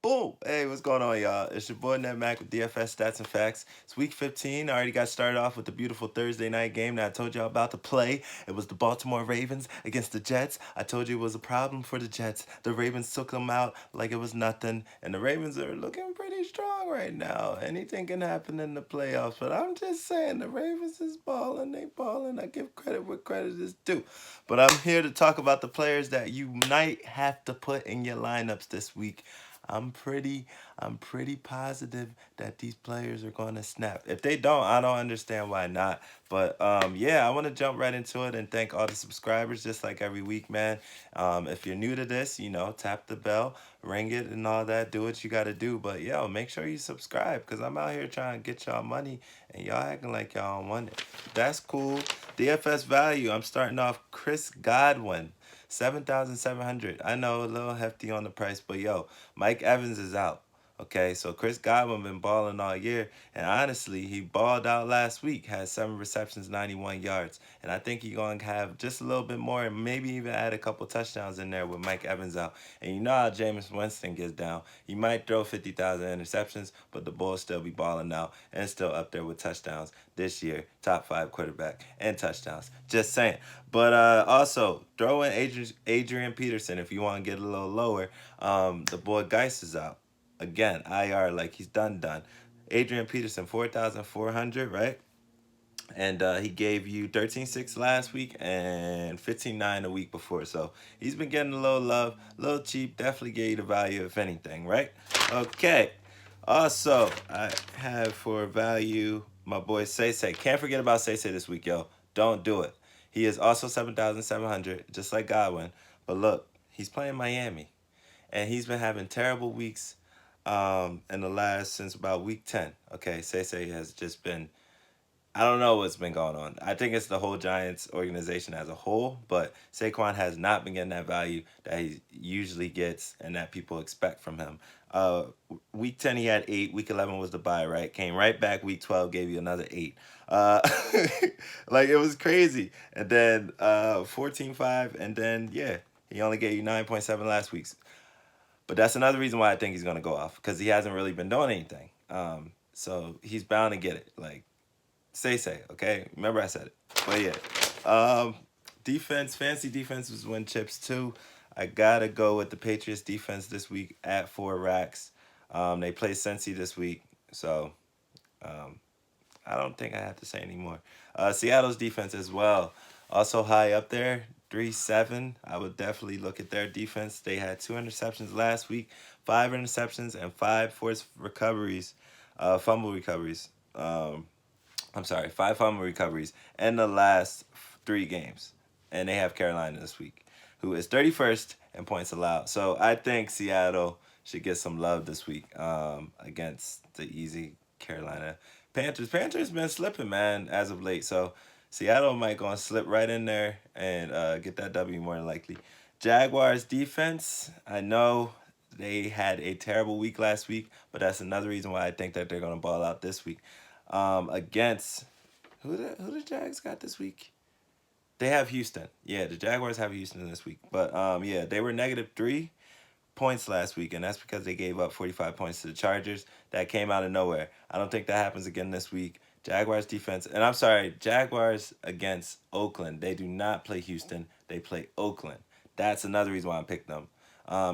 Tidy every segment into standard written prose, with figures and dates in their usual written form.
Boom! Hey, what's going on, y'all? It's your boy Ned Mac with DFS Stats and Facts. It's week 15. I already got started off with the beautiful Thursday night game that I told y'all about to play. It was the Baltimore Ravens against the Jets. I told you it was a problem for the Jets. The Ravens took them out like it was nothing, and the Ravens are looking pretty strong right now. Anything can happen in the playoffs, but I'm just saying the Ravens is balling. They balling. I give credit where credit is due. But I'm here to talk about the players that you might have to put in your lineups this week. I'm pretty I'm pretty positive that these players are going to snap. If they don't, I don't understand why not. But yeah, I want to jump right into it and thank all the subscribers just like every week, man. If you're new to this, tap the bell, ring it and all that, do what you got to do. But yo, make sure you subscribe cuz I'm out here trying to get y'all money and y'all acting like y'all don't want it. That's cool. DFS value, I'm starting off Chris Godwin. 7,700. I know a little hefty on the price, but yo, Mike Evans is out. Okay, so Chris Godwin been balling all year, and honestly, he balled out last week. Had 7 receptions, 91 yards, and I think he's gonna have just a little bit more, and maybe even add a couple touchdowns in there with Mike Evans out. And you know how Jameis Winston gets down. He might throw 50,000 interceptions, but the Bulls still be balling out and still up there with touchdowns this year. Top 5 quarterback and touchdowns. Just saying. But also throw in Adrian Peterson if you want to get a little lower. The boy Geis is out again. IR like he's done. Adrian Peterson 4,400, right? And he gave you 13.6 last week and 15.9 a week before. So he's been getting a little love, a little cheap. Definitely gave you the value if anything, right? Okay. Also, I have for value my boy Say. Can't forget about Say this week, yo. Don't do it. He is also 7,700, just like Godwin. But look, he's playing Miami, and he's been having terrible weeks in the last since about week 10. Okay, Say has just been, I don't know what's been going on. I think it's the whole Giants organization as a whole, but Saquon has not been getting that value that he usually gets and that people expect from him. Uh, week 10 he had 8. Week 11 was the bye, right? Came right back. Week 12 gave you another 8. Uh, like it was crazy. And then 14-5, and then yeah, he only gave you 9.7 last week. But that's another reason why I think he's gonna go off because he hasn't really been doing anything. So he's bound to get it. Like say, okay? Remember I said it. But yeah. Defense, fancy defenses win chips too. I gotta go with the Patriots defense this week at 4 racks. They play Cincy this week, so um, I don't think I have to say anymore. Seattle's defense as well, also high up there, 3-7. I would definitely look at their defense. They had 2 interceptions last week, 5 interceptions, and 5 forced recoveries, fumble recoveries. I'm sorry, 5 fumble recoveries in the last 3 games. And they have Carolina this week, who is 31st in points allowed. So I think Seattle should get some love this week against the easy Carolina Panthers. Panthers been slipping, man, as of late. So Seattle might go and slip right in there and get that W more than likely. Jaguars defense, I know they had a terrible week last week, but that's another reason why I think that they're going to ball out this week against who the Jags got this week? They have Houston. Yeah, the Jaguars have Houston this week. But yeah, they were -3 points last week, and that's because they gave up 45 points to the Chargers. That came out of nowhere. I don't think that happens again this week. Jaguars defense, and I'm sorry, Jaguars against Oakland. They do not play Houston. They play Oakland. That's another reason why I picked them.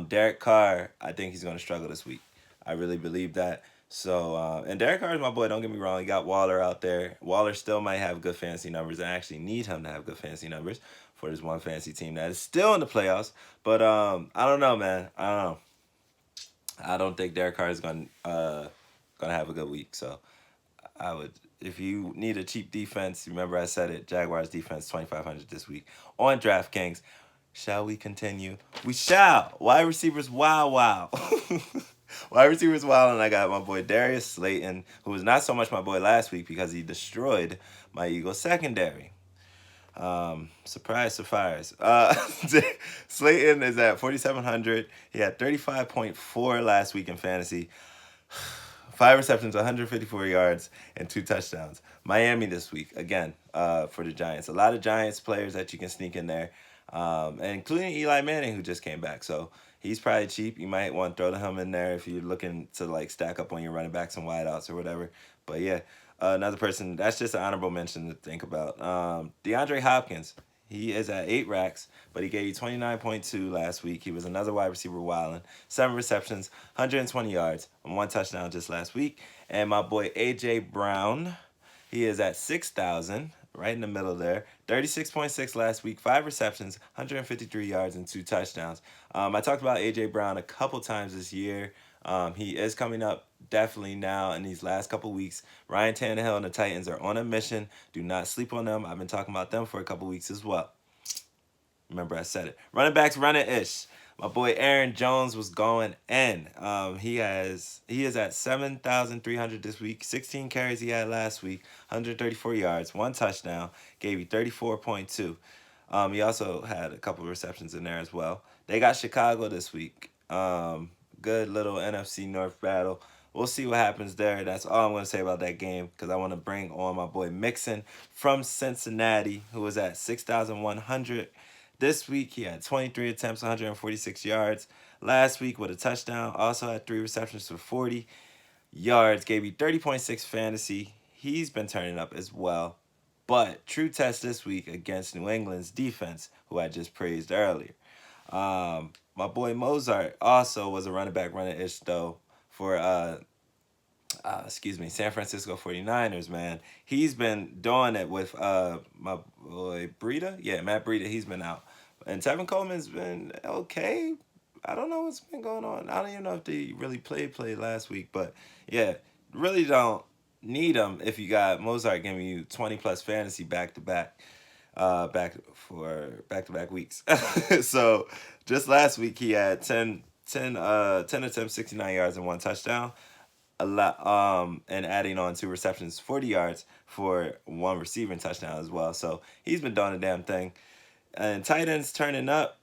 Derek Carr, I think he's going to struggle this week. I really believe that. So, and Derek Carr is my boy. Don't get me wrong. He got Waller out there. Waller still might have good fantasy numbers. I actually need him to have good fantasy numbers for this one fantasy team that is still in the playoffs. But I don't know, man. I don't know. I don't think Derek Carr is gonna have a good week. So I would, if you need a cheap defense, remember I said it. Jaguars defense 2,500 this week on DraftKings. Shall we continue? We shall. Wide receivers, wow. Wide receivers, wow. And I got my boy Darius Slayton, who was not so much my boy last week because he destroyed my Eagles secondary. Surprise. Slayton is at 4,700. He had 35.4 last week in fantasy. 5 receptions, 154 yards, and 2 touchdowns. Miami this week, again, for the Giants. A lot of Giants players that you can sneak in there, and including Eli Manning, who just came back. So He's probably cheap. You might want to throw him in there if you're looking to like stack up on your running backs and wideouts or whatever. But yeah, another person that's just an honorable mention to think about. DeAndre Hopkins. He is at 8 racks, but he gave you 29.2 last week. He was another wide receiver wilding. 7 receptions, 120 yards, and 1 touchdown just last week. And my boy AJ Brown, he is at 6,000, right in the middle there. 36.6 last week, 5 receptions, 153 yards, and 2 touchdowns. I talked about AJ Brown a couple times this year. He is coming up definitely now in these last couple weeks. Ryan Tannehill and the Titans are on a mission. Do not sleep on them. I've been talking about them for a couple weeks as well. Remember I said it. Running backs running ish. My boy Aaron Jones was going in. He is at 7,300 this week. 16 carries he had last week. 134 yards, 1 touchdown. Gave you 34.2. He also had a couple of receptions in there as well. They got Chicago this week. Good little NFC North battle. We'll see what happens there. That's all I'm going to say about that game because I want to bring on my boy Mixon from Cincinnati, who was at 6,100. This week, he had 23 attempts, 146 yards. Last week with a touchdown, also had 3 receptions for 40 yards, gave you 30.6 fantasy. He's been turning up as well. But true test this week against New England's defense, who I just praised earlier. My boy Mozart also was a running back running ish though for San Francisco 49ers, man. He's been doing it with my boy Breida. Yeah, Matt Breida, he's been out. And Tevin Coleman's been okay. I don't know what's been going on. I don't even know if they really played last week, but yeah, really don't need him if you got Mozart giving you 20 plus fantasy back to back back weeks. So just last week he had 10 attempts, 69 yards and 1 touchdown. A lot and adding on 2 receptions, 40 yards for 1 receiving touchdown as well. So he's been doing a damn thing. And tight ends turning up.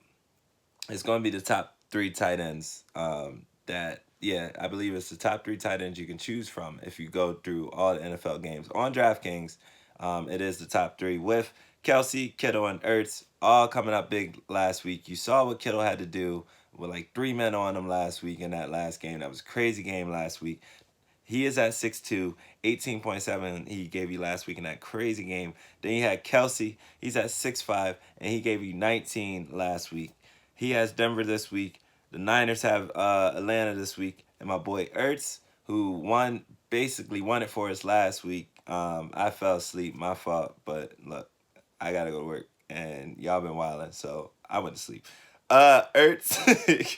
It's going to be the top 3 tight ends. I believe it's the top 3 tight ends you can choose from if you go through all the NFL games on Draftkings. It is the top 3 with Kelsey, Kittle, and Ertz all coming up big last week. You saw what Kittle had to do with like 3 men on him last week in that last game. That was a crazy game last week. He is at 6'2", 18.7 he gave you last week in that crazy game. Then you had Kelsey. He's at 6'5", and he gave you 19 last week. He has Denver this week. The Niners have Atlanta this week. And my boy Ertz, who basically won it for us last week. I fell asleep, my fault. But look, I got to go to work. And y'all been wilding, so I went to sleep. Ertz,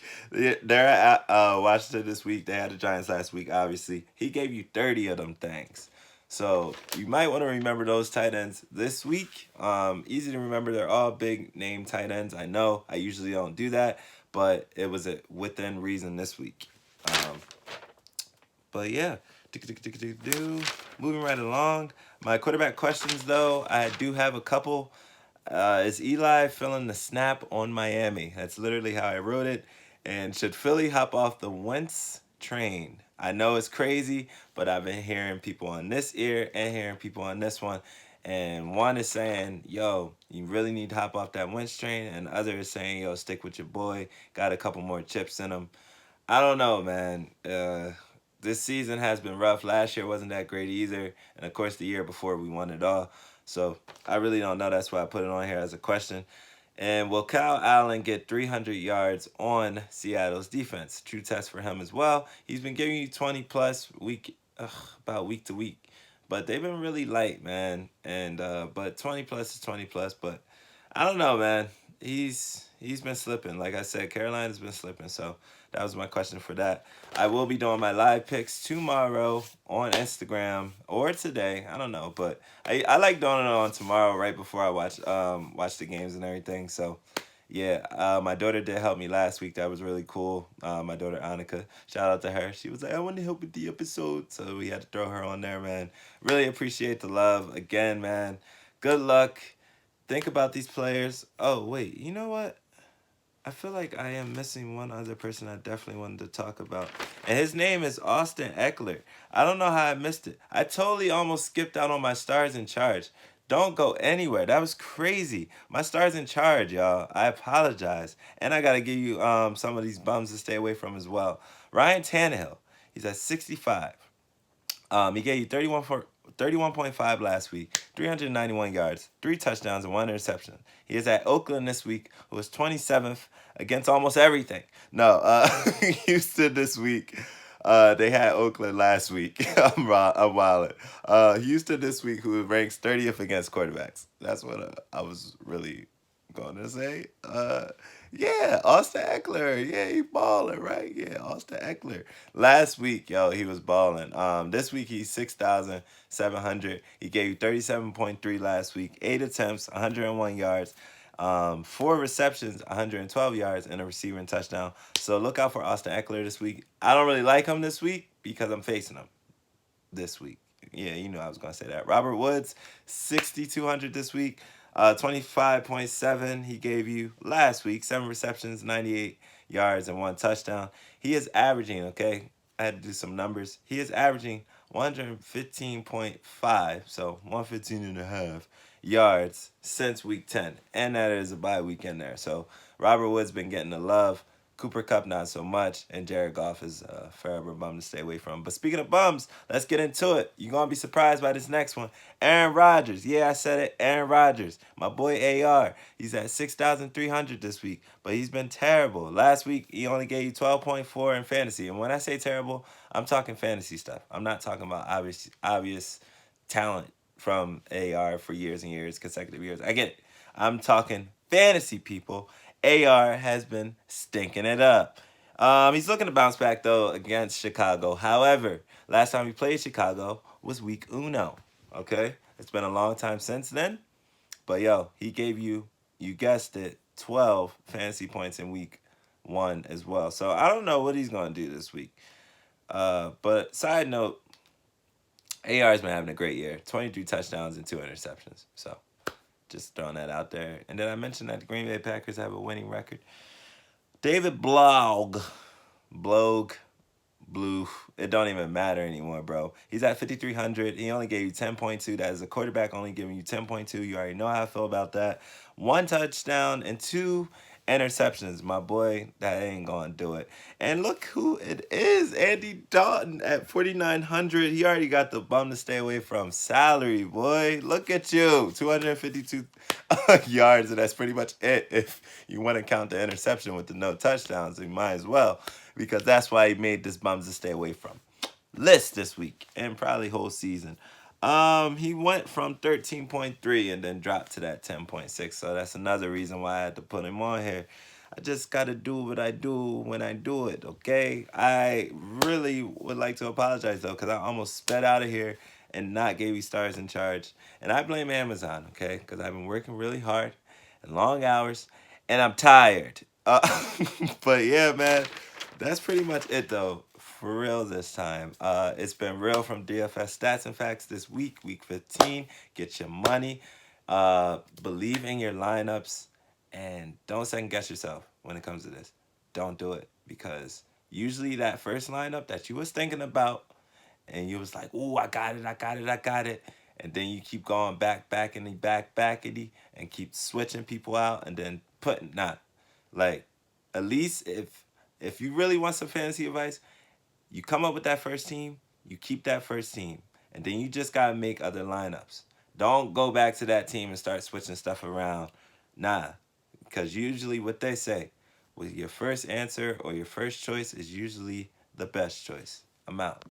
they're at Washington this week. They had the Giants last week, obviously. He gave you 30 of them things. So you might want to remember those tight ends this week. Easy to remember. They're all big name tight ends. I know I usually don't do that, but it was within reason this week. But yeah, moving right along. My quarterback questions, though, I do have a couple. Is Eli feeling the snap on Miami? That's literally how I wrote it. And should Philly hop off the Wentz train? I know it's crazy, but I've been hearing people on this ear and hearing people on this one. And one is saying, yo, you really need to hop off that Wentz train. And the other is saying, yo, stick with your boy. Got a couple more chips in him. I don't know, man. This season has been rough. Last year wasn't that great either. And of course, the year before we won it all. So I really don't know. That's why I put it on here as a question. And will Kyle Allen get 300 yards on Seattle's defense? True test for him as well. He's been giving you 20 plus about week to week. But they've been really light, man. And but 20 plus is 20 plus. But I don't know, man. He's been slipping. Like I said, Carolina's been slipping. So that was my question for that. I will be doing my live picks tomorrow on Instagram or today. I don't know, but I like doing it on tomorrow right before I watch the games and everything. So yeah, my daughter did help me last week. That was really cool. My daughter Annika, shout out to her. She was like, I want to help with the episode, so we had to throw her on there, man. Really appreciate the love again, man. Good luck. Think about these players. Oh wait, you know what? I feel like I am missing one other person I definitely wanted to talk about. And his name is Austin Eckler. I don't know how I missed it. I totally almost skipped out on my stars in charge. Don't go anywhere. That was crazy. My star's in charge, y'all. I apologize. And I got to give you some of these bums to stay away from as well. Ryan Tannehill, he's at 65. He gave you 31.5 last week, 391 yards, 3 touchdowns, and 1 interception. He is at Oakland this week, who was 27th against almost everything. No, Houston this week. They had Oakland last week. I'm wilding. Houston this week, who ranks 30th against quarterbacks. That's what I was really going to say. Yeah, Austin Eckler. Yeah, he balling, right? Yeah, Austin Eckler. Last week, yo, he was balling. This week he's 6,700. He gave you 37.3 last week. 8 attempts, 101 yards. 4 receptions, 112 yards, and a receiving touchdown. So look out for Austin Eckler this week. I don't really like him this week because I'm facing him this week. Yeah, you know I was going to say that. Robert Woods, 6,200 this week. 25.7 he gave you last week. 7 receptions, 98 yards, and 1 touchdown. He is averaging, okay, I had to do some numbers. He is averaging 115.5, so 115.5 yards since week 10. And that is a bye week in there. So Robert Woods been getting the love. Cooper Kupp not so much, and Jared Goff is a forever bum to stay away from. But speaking of bums, let's get into it. You're going to be surprised by this next one. Aaron Rodgers. Yeah, I said it. Aaron Rodgers. My boy AR. He's at 6,300 this week, but he's been terrible. Last week, he only gave you 12.4 in fantasy. And when I say terrible, I'm talking fantasy stuff. I'm not talking about obvious talent from AR for years and years, consecutive years. I get it. I'm talking fantasy people. AR has been stinking it up. He's looking to bounce back, though, against Chicago. However, last time he played Chicago was week uno, okay? It's been a long time since then. But, yo, he gave you guessed it, 12 fantasy points in week 1 as well. So I don't know what he's going to do this week. But side note, AR's been having a great year. 23 touchdowns and 2 interceptions. So just throwing that out there. And then I mentioned that the Green Bay Packers have a winning record. David Blue, it don't even matter anymore, bro. He's at 5,300. He only gave you 10.2. That is a quarterback only giving you 10.2. You already know how I feel about that. 1 touchdown and 2 interceptions. My boy, that ain't gonna do it. And look who it is. Andy Dalton at 4,900. He already got the bum to stay away from. Salary, boy. Look at you. 252 yards, and that's pretty much it. If you want to count the interception with the no touchdowns, you might as well, because that's why he made this bums to stay away from list this week and probably whole season. He went from 13.3 and then dropped to that 10.6. So that's another reason why I had to put him on here. I just got to do what I do when I do it, okay? I really would like to apologize, though, because I almost sped out of here and not gave you stars in charge. And I blame Amazon, okay? Because I've been working really hard and long hours, and I'm tired. But yeah, man, that's pretty much it, though. For real this time. It's been real from DFS Stats and Facts this week, week 15. Get your money. Believe in your lineups, and don't second guess yourself when it comes to this. Don't do it, because usually that first lineup that you was thinking about and you was like, ooh, I got it. And then you keep going backity, and keep switching people out and then putting, like, at least if you really want some fantasy advice, you come up with that first team, you keep that first team, and then you just got to make other lineups. Don't go back to that team and start switching stuff around. Nah, because usually what they say, with your first answer or your first choice is usually the best choice. I'm out.